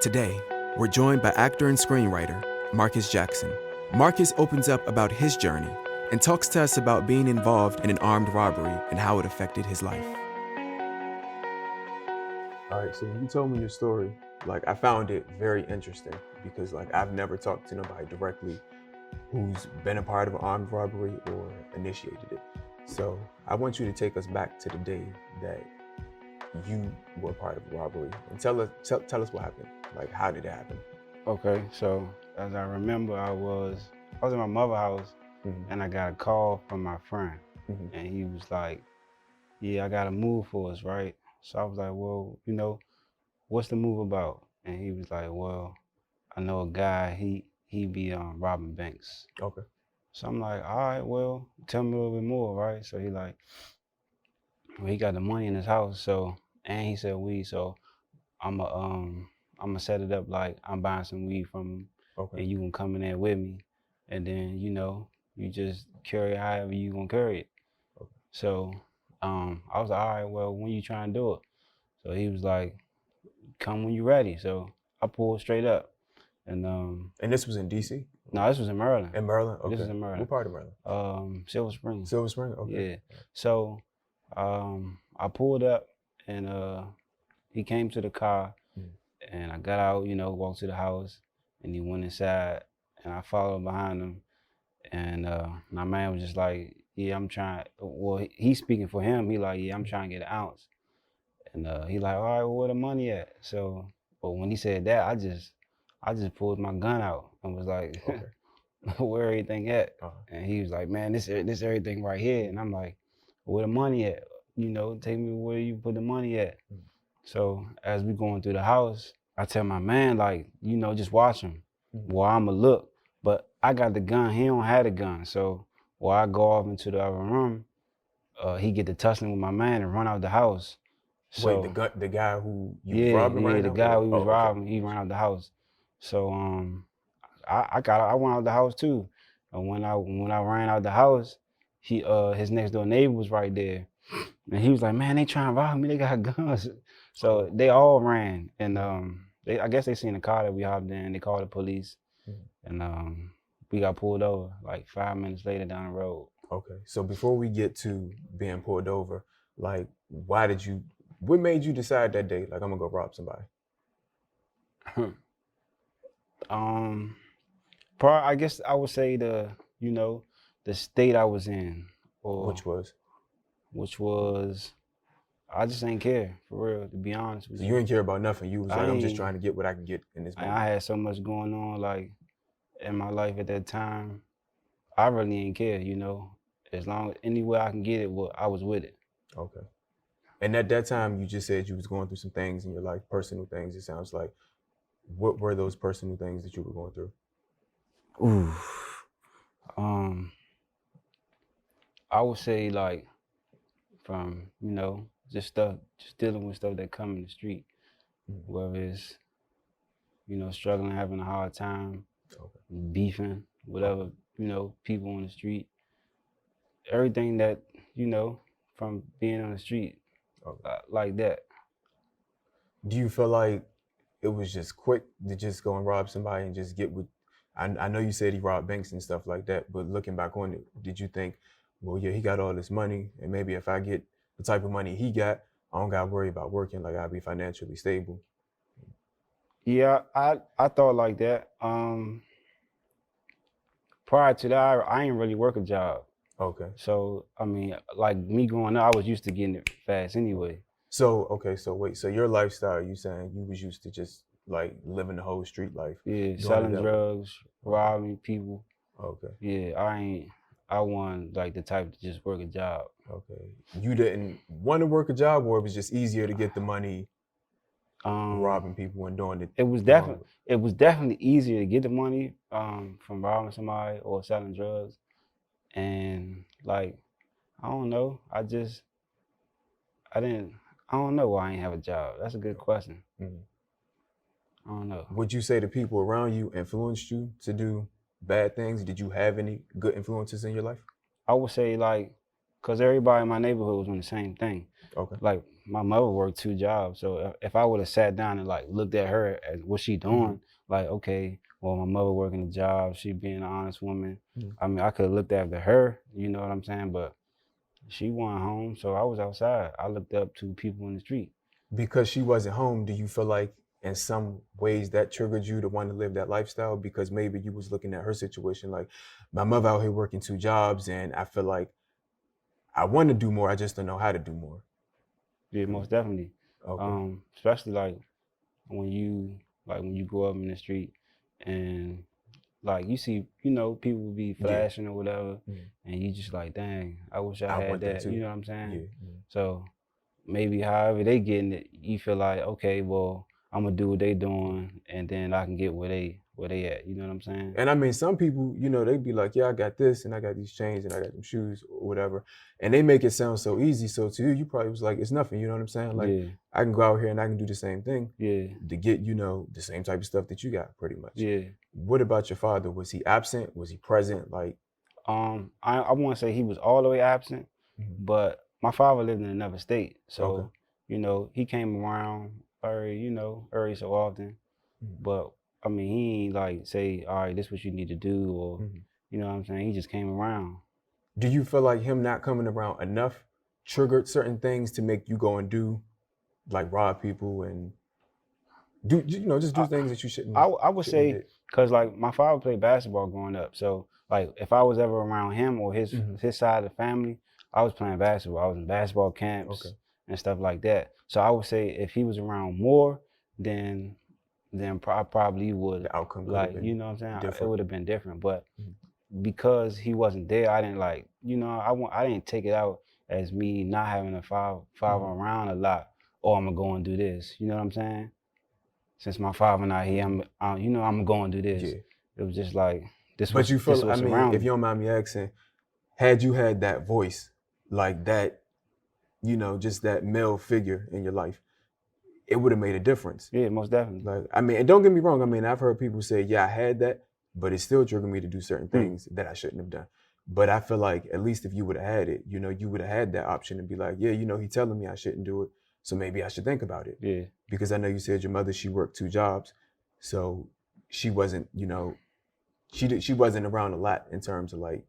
Today, we're joined by actor and screenwriter Marcus Jackson. Marcus opens up about his journey and talks to us about being involved in an armed robbery and how it affected his life. All right, so when you told me your story, I found it very interesting because I've never talked to nobody directly who's been a part of an armed robbery or initiated it. So I want you to take us back to the day that you were part of a robbery and tell us what happened. How did it happen? Okay, so as I remember, I was in my mother's house, and I got a call from my friend, and he was like, "Yeah, I got a move for us, right?" So I was like, "Well, what's the move about?" And he was like, "Well, I know a guy. He be robbing banks." Okay. So I'm like, "All right, well, tell me a little bit more, right?" So he like, "Well, he got the money in his house, so and he said weed, so I'ma set it up like I'm buying some weed from him, Okay. and you can come in there with me, and then you just carry it however you gonna carry it." Okay. So I was like, all right, well, when you trying to do it? So he was like, come when you ready. So I pulled straight up, and And this was in DC? no, this was in Maryland. In Maryland? Okay. This is in Maryland. What part of Maryland? Silver Spring. Silver Spring? Okay. Yeah. So I pulled up, and he came to the car. And I got out, walked to the house, and he went inside, and I followed behind him. And my man was just like, yeah, I'm trying, well, he's speaking for him. He like, yeah, I'm trying to get an ounce. And he like, all right, well, where the money at? So, but when he said that, I just pulled my gun out and was like, Okay. where everything at? Uh-huh. And he was like, man, this everything right here. And I'm like, where the money at? Take me where you put the money at. So as we going through the house, I tell my man, just watch him. Well, I'ma look. But I got the gun, he don't have the gun. So while I go off into the other room, he get to tussling with my man and run out the house. So, wait, the guy who you was robbing right now? The guy who was okay. robbing, he ran out the house. So I went out the house too. And when I ran out the house, his next door neighbor was right there. And he was like, man, they trying to rob me, they got guns. So they all ran, and I guess they seen the car that we hopped in. They called the police, and we got pulled over like 5 minutes later down the road. Okay, so before we get to being pulled over, what made you decide that day, I'm gonna go rob somebody? I guess I would say the state I was in, or which was. I just ain't care, for real, to be honest with you. So you ain't care about nothing. You was like, I'm just trying to get what I can get in this moment. I had so much going on, in my life at that time. I really ain't care, As long as anywhere I can get it, I was with it. Okay. And at that time, you just said you was going through some things in your life, personal things, it sounds like. What were those personal things that you were going through? Ooh. I would say, from, just dealing with stuff that come in the street, whether it's, struggling, having a hard time, beefing, whatever, people on the street, everything that, from being on the street, like that. Do you feel like it was just quick to just go and rob somebody and just get with, I know you said he robbed banks and stuff like that, but looking back on it, did you think, well, yeah, he got all this money, and maybe if I get the type of money he got, I don't gotta worry about working, I'll be financially stable? Yeah, I thought like that. Prior to that, I ain't really work a job. Okay. So, I mean, like me growing up, I was used to getting it fast anyway. So, okay, so wait, so your lifestyle, you saying you was used to just living the whole street life? Yeah, selling drugs, robbing people. Okay. Yeah, I wasn't the type to just work a job. Okay. You didn't want to work a job, or it was just easier to get the money robbing people and doing it? It was definitely easier to get the money from robbing somebody or selling drugs. And I don't know, I don't know why I ain't have a job. That's a good question. I don't know. Would you say the people around you influenced you to do bad things? Did you have any good influences in your life? I would say Cause everybody in my neighborhood was doing the same thing. Okay. Like my mother worked 2 jobs, so if I would have sat down and like looked at her as what she doing, like okay, well my mother working a job, she being an honest woman. I mean, I could have looked after her, you know what I'm saying? But she wasn't home, so I was outside. I looked up to people in the street. Because she wasn't home, do you feel like in some ways that triggered you to want to live that lifestyle? Because maybe you was looking at her situation like, my mother out here working 2 jobs, and I feel like I want to do more, I just don't know how to do more. Yeah, most definitely. Okay. Especially like when you grow up in the street and like you see, people be Yeah. flashing or whatever, and you just like, dang, I wish I had want them that. too. You know what I'm saying? Yeah. So maybe however they getting it, you feel like, okay, well, I'm gonna do what they doing, and then I can get where they at. You know what I'm saying? And I mean, some people, they'd be like, yeah, I got this, and I got these chains, and I got them shoes, or whatever. And they make it sound so easy. So to you, you probably was like, it's nothing, you know what I'm saying? Like, Yeah, I can go out here and I can do the same thing yeah, to get, the same type of stuff that you got, pretty much. yeah. What about your father? Was he absent? Was he present? Like, I want to say he was all the way absent, but my father lived in another state, so he came around every so often. But I mean, he ain't like say, all right, this is what you need to do, or you know what I'm saying. He just came around. do you feel like him not coming around enough triggered certain things to make you go and do, like rob people and just do things that you shouldn't I would shouldn't have say did? because like my father played basketball growing up, so like if I was ever around him or his side of the family, I was playing basketball. I was in basketball camps and stuff like that. So I would say if he was around more, then I probably would The outcome could have like been you know what I'm saying. It different. would have been different, but because he wasn't there, I didn't like I didn't take it out as me not having a father around a lot. Oh, I'm gonna go and do this. You know what I'm saying? Since my father not here, I'm going to do this. Yeah. It was just like But you feel, I what's mean, around if me. you don't mind me asking, had you had that voice, like that, just that male figure in your life, it would have made a difference. Yeah, most definitely. Like, I mean, and don't get me wrong. I mean, I've heard people say, yeah, I had that, but it still triggered me to do certain things that I shouldn't have done. But I feel like at least if you would have had it, you would have had that option to be like, yeah, he's telling me I shouldn't do it, so maybe I should think about it. Yeah. Because I know you said your mother, she worked 2 jobs, so she wasn't, she wasn't around a lot in terms of like,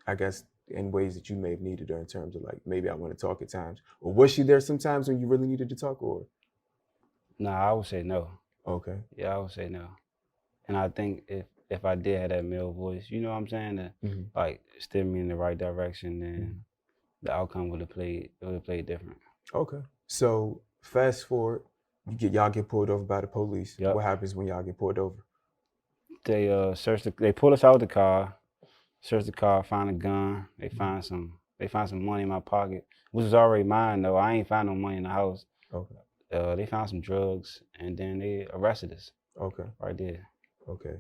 I guess in ways that you may have needed her in terms of like, maybe I want to talk at times. Or was she there sometimes when you really needed to talk, or? Nah, I would say no. Okay. Yeah, I would say no. And I think if I did have that male voice, you know what I'm saying, to like steer me in the right direction, then the outcome would have played different. Okay. So fast forward, y'all get pulled over by the police. Yep. What happens when y'all get pulled over? They they pull us out of the car, search the car, find a gun. They find some money in my pocket, which was already mine though. I ain't find no money in the house. Okay. They found some drugs, and then they arrested us. Okay. Right there. Okay.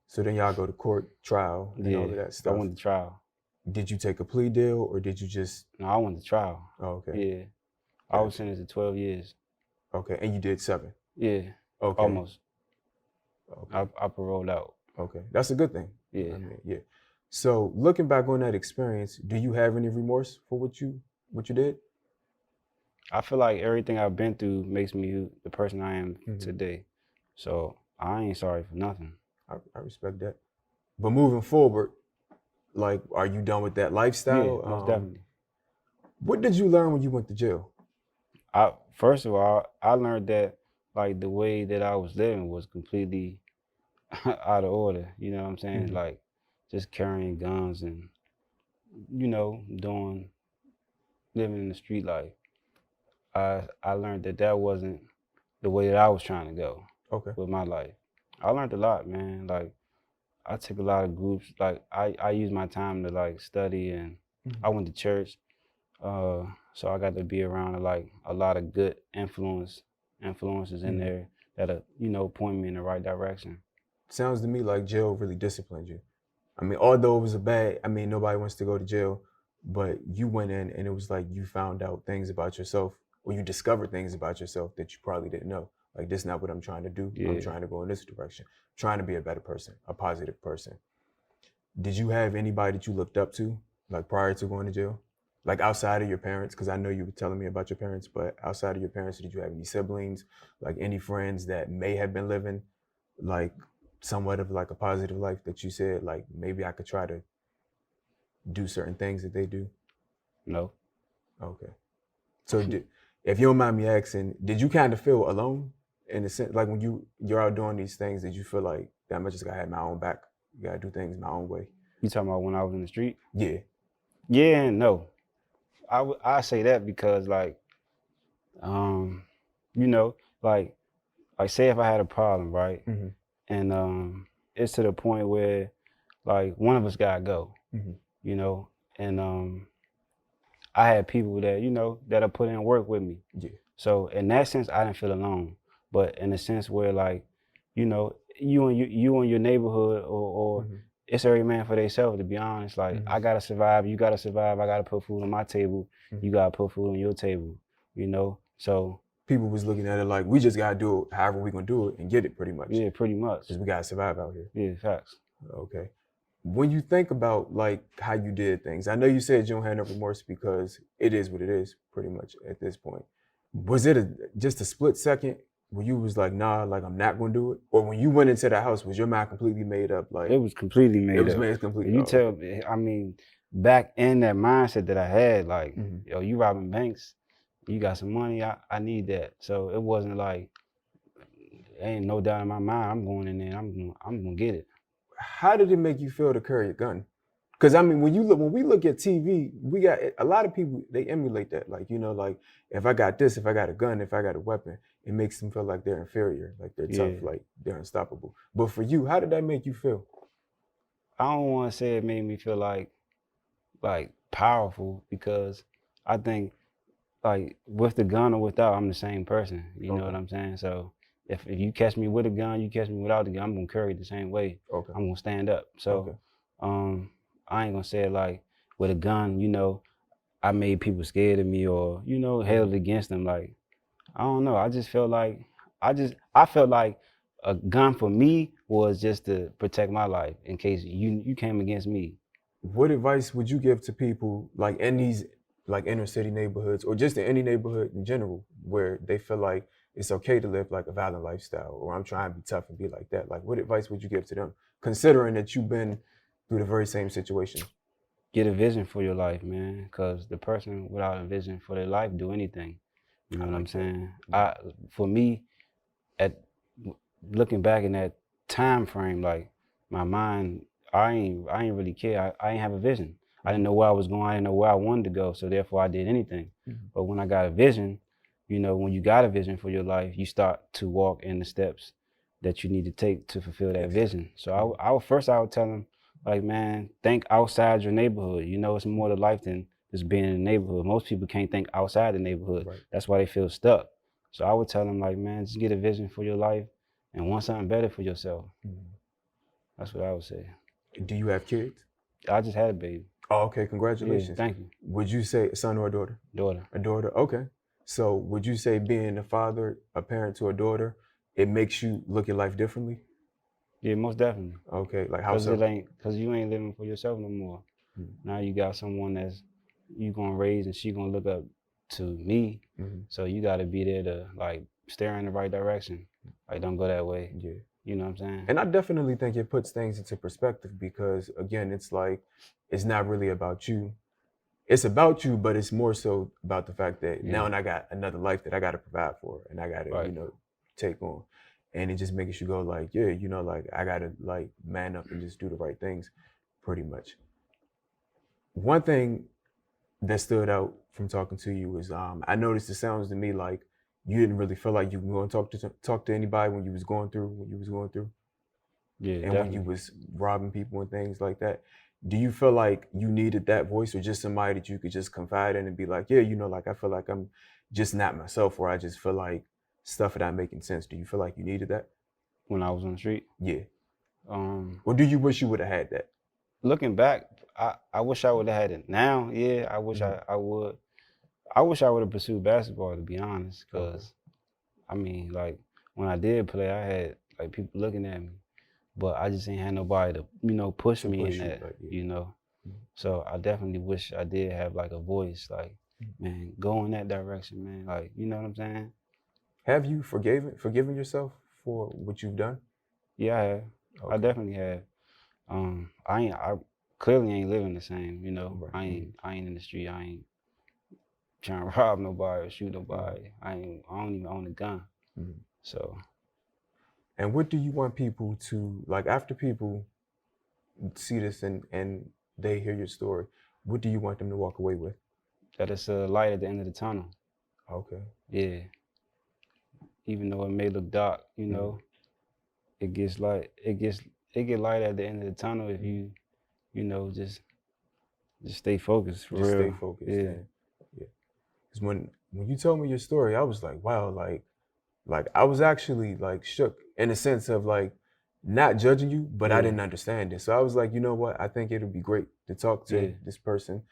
So then y'all go to court, trial, and all of that stuff. I went to trial. Did you take a plea deal, or did you just? No, I went to trial. Oh, okay. Yeah. Gotcha. I was sentenced to 12 years. Okay, and you did 7? Yeah. Okay. Almost. Okay. I paroled out. Okay, that's a good thing. Yeah. I mean, yeah. So looking back on that experience, do you have any remorse for what you did? I feel like everything I've been through makes me the person I am today. So I ain't sorry for nothing. I respect that. But moving forward, like, are you done with that lifestyle? Yeah, most definitely. What did you learn when you went to jail? First of all, I learned that like the way that I was living was completely out of order. You know what I'm saying? Like just carrying guns and living in the street life. I learned that wasn't the way that I was trying to go with my life. I learned a lot, man. Like I took a lot of groups. Like I used my time to like study, and I went to church. So I got to be around like a lot of good influences in there that point me in the right direction. Sounds to me like jail really disciplined you. I mean, although it was nobody wants to go to jail, but you went in and it was like you found out things about yourself, or you discovered things about yourself that you probably didn't know. Like, this is not what I'm trying to do. Yeah. I'm trying to go in this direction. I'm trying to be a better person, a positive person. Did you have anybody that you looked up to, like prior to going to jail? Like outside of your parents, because I know you were telling me about your parents, but outside of your parents, did you have any siblings, like any friends that may have been living like somewhat of like a positive life that you said, like maybe I could try to do certain things that they do? No. Okay. So if you don't mind me asking, did you kind of feel alone in the sense, like when you're out doing these things, did you feel like, damn, I just gotta have my own back? You gotta do things my own way. You talking about when I was in the street? Yeah. Yeah and no. I say that because like, you know, like say if I had a problem, right? Mm-hmm. And it's to the point where like one of us gotta go, Mm-hmm. you know, and I had people that, you know, that'll put in work with me. Yeah. So in that sense, I didn't feel alone. But in the sense where like, you know, you and your neighborhood or Mm-hmm. it's every man for themselves, to be honest. Like Mm-hmm. I gotta survive, you gotta survive, I gotta put food on my table, Mm-hmm. you gotta put food on your table, you know? So People was looking at it like we just gotta do it however we gonna do it and get it pretty much. yeah, pretty much. Because we gotta survive out here. Yeah, facts. Okay. When you think about like how you did things, I know you said you don't have no remorse because it is what it is, pretty much at this point. Was it just a split second where you was like, nah, like I'm not gonna do it? Or when you went into that house, was your mind completely made up? Like It was completely made it was up. made completely. You tell me, I mean, back in that mindset that I had, like, Mhm. yo, you robbing banks, you got some money, I need that. So it wasn't like, ain't no doubt in my mind, I'm going in there, I'm gonna get it. How did it make you feel to carry a gun? Because I mean, when we look at TV, we got a lot of people, they emulate that. Like, you know, like if I got this, if I got a gun, if I got a weapon, it makes them feel like they're inferior, like they're tough, Yeah. like they're unstoppable. But for you, how did that make you feel? I don't want to say it made me feel like powerful, because I think like with the gun or without, I'm the same person. You know Okay. what I'm saying? So if you catch me with a gun, you catch me without the gun, I'm gonna carry it the same way. Okay. I'm gonna stand up. So Okay. I ain't gonna say it like with a gun, you know, I made people scared of me or, you know, held it against them. Like, I don't know. I just felt like I felt like a gun for me was just to protect my life in case you came against me. What advice would you give to people like in these like inner city neighborhoods or just in any neighborhood in general where they feel like it's okay to live like a violent lifestyle or I'm trying to be tough and be like that? Like what advice would you give to them considering that you've been through the very same situation? Get a vision for your life, man, because the person without a vision for their life do anything. You know I what I'm like that. saying? Yeah. For me, at looking back in that time frame, like my mind, I ain't really care. I ain't have a vision. I didn't know where I was going. I didn't know where I wanted to go. So therefore, I did anything. Mhm. But when I got a vision, you know, when you got a vision for your life, you start to walk in the steps that you need to take to fulfill that Exactly. vision. So I would tell them, like, man, think outside your neighborhood. You know, it's more to life than just being in the neighborhood. Most people can't think outside the neighborhood. Right. That's why they feel stuck. So I would tell them, like, man, just get a vision for your life and want something better for yourself. Mhm. That's what I would say. Do you have kids? I just had a baby. Oh, okay. Congratulations. Yeah, thank you. Would you say a son or a daughter? Daughter. A daughter. Okay. So would you say being a father, a parent to a daughter, it makes you look at life differently? Yeah, most definitely. Okay. Like how Cause so? cause you ain't living for yourself no more. Mhm. Now you got someone that's you gonna raise and she gonna look up to me. Mhm. So you gotta be there to like steer in the right direction. Like don't go that way. Yeah. You know what I'm saying? And I definitely think it puts things into perspective because again, it's like it's not really about you. It's about you, but it's more so about the fact that now I got another life that I gotta provide for and I gotta, Right. you know, take on. And it just makes you go like, yeah, you know, like I gotta like man up and just do the right things pretty much. One thing that stood out from talking to you was I noticed it sounds to me like you didn't really feel like you were going to talk to anybody when you was going through Yeah, and definitely. when you was robbing people and things like that. Do you feel like you needed that voice or just somebody that you could just confide in and be like, yeah, you know, like I feel like I'm just not myself or I just feel like stuff is not making sense. Do you feel like you needed that? When I was on the street. Yeah. Um Or do you wish you would have had that? Looking back, I wish I would have had it. Now, yeah, I wish I would. I wish I would have pursued basketball, to be honest, because I mean, like when I did play, I had like people looking at me, but I just ain't had nobody to, you know, push To me push in you, that, like, yeah. you know. So I definitely wish I did have like a voice, like, man, go in that direction, man. Like, you know what I'm saying? Have you forgiven yourself for what you've done? Yeah, I have. I Okay. definitely have. I clearly ain't living the same, you know. Right. I ain't in the street. I ain't trying to rob nobody or shoot Mhm. nobody. I don't even own a gun. Mhm. So And what do you want people to like after people see this and they hear your story? What do you want them to walk away with? that it's a light at the end of the tunnel. Okay. Yeah. Even though it may look dark, you Mhm. know, it gets light. It get light at the end of the tunnel if you know, just stay focused for Just stay real. focused. Yeah. And yeah, because when you told me your story, I was like, wow, like I was actually like shook in the sense of like not judging you, but I Yeah. didn't understand it. So I was like, you know what? I think it'll be great to talk to Yeah. this person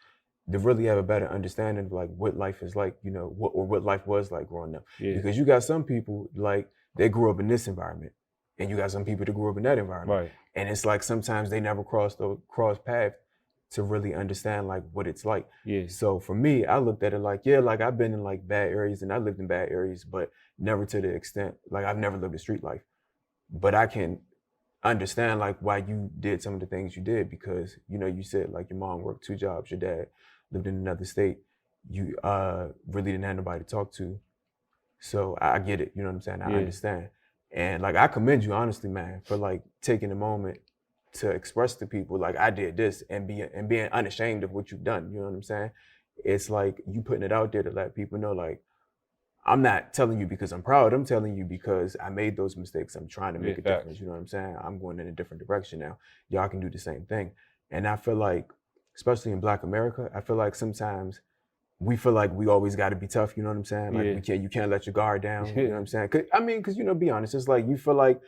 to really have a better understanding of like what life is like, you know, what life was like growing up. Yeah. Because you got some people like they grew up in this environment, and you got some people that grew up in that environment, Right. and it's like sometimes they never cross paths to really understand like what it's like. Yeah. So for me, I looked at it like, yeah, like I've been in like bad areas and I lived in bad areas, but never to the extent like I've never lived a street life. But I can understand like why you did some of the things you did because you know you said like your mom worked 2 jobs, your dad lived in another state, you really didn't have nobody to talk to. So I get it, you know what I'm saying? I Yeah. understand. And like I commend you honestly, man, for like taking a moment to express to people like I did this and being unashamed of what you've done. You know what I'm saying? It's like you putting it out there to let people know like I'm not telling you because I'm proud. I'm telling you because I made those mistakes. I'm trying to Yeah. make a Facts. difference. You know what I'm saying? I'm going in a different direction now. Y'all can do the same thing. And I feel like, especially in Black America, I feel like sometimes we feel like we always got to be tough. You know what I'm saying? Like Yeah. you can't let your guard down. You know what I'm saying? Cause you know, be honest. It's like you feel like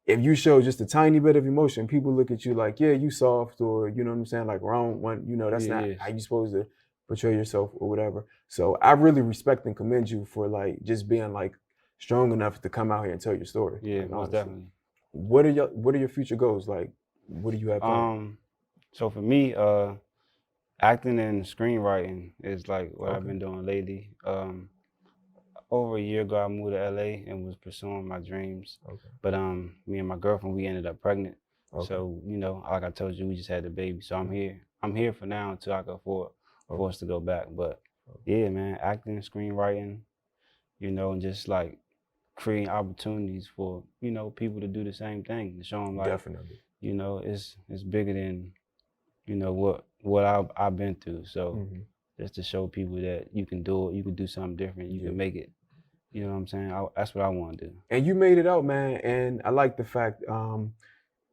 if you show just a tiny bit of emotion, people look at you like, yeah, you soft, or you know what I'm saying, like wrong one. You know, that's Yeah. not Yeah. how you supposed to portray yourself or whatever. So I really respect and commend you for like just being like strong enough to come out here and tell your story. Yeah. Like Most honestly, definitely. what are your future goals? Like, what do you have planned? So for me, acting and screenwriting is like what I've Okay. been doing lately. Over a year ago, I moved to LA and was pursuing my dreams. Okay. But me and my girlfriend, we ended up pregnant. Okay. So you know, like I told you, we just had the baby. So I'm here. I'm here for now until I can afford for Okay. us to go back. But Okay. yeah, man, acting, screenwriting, you know, and just like creating opportunities for people to do the same thing to show them like Definitely. it's bigger than what I've been through. So Hmm. just to show people that you can do it, you can do something different, you Yeah. can make it. You know what I'm saying? That's what I want to do. And you made it out, man. And I like the fact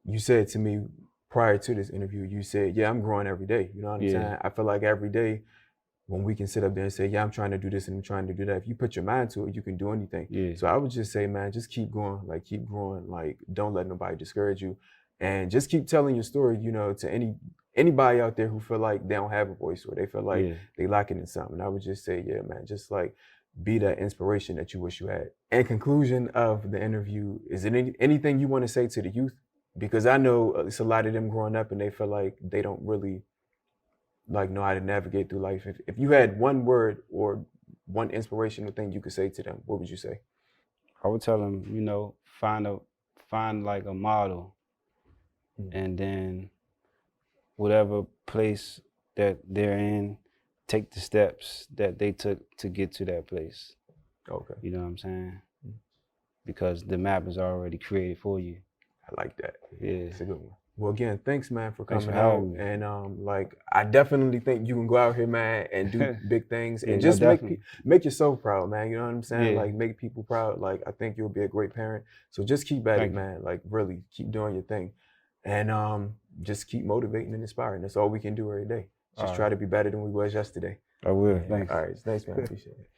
you said to me prior to this interview, you said, yeah, I'm growing every day. You know what I'm Yeah, saying? I feel like every day when we can sit up there and say, yeah, I'm trying to do this and I'm trying to do that. If you put your mind to it, you can do anything. yeah, So I would just say, man, just keep going, like keep growing, like don't let nobody discourage you. And just keep telling your story, you know, to anybody out there who feel like they don't have a voice or they feel like yeah. they lacking in something. I would just say, yeah, man, just like be that inspiration that you wish you had. And conclusion of the interview, is it anything you want to say to the youth? Because I know it's a lot of them growing up and they feel like they don't really like know how to navigate through life. If you had one word or one inspirational thing you could say to them, what would you say? I would tell them, find like a model, Mm. and then whatever place that they're in, take the steps that they took to get to that place. Okay. You know what I'm saying? Mm. Because the map is already created for you. I like that. Yeah. It's a good one. Well, again, thanks, man, for Thanks for coming out. having me. And like, I definitely think you can go out here, man, and do big things Yeah, and no, just definitely. make yourself proud, man. You know what I'm saying? Yeah. Like, make people proud. Like, I think you'll be a great parent. So just keep at it, Thank you. man. Like, really, keep doing your thing, and just keep motivating and inspiring. That's all we can do every day. Just All try right. to be better than we was yesterday. I will. Yeah. Thank you. All right. Thanks, man. Appreciate it.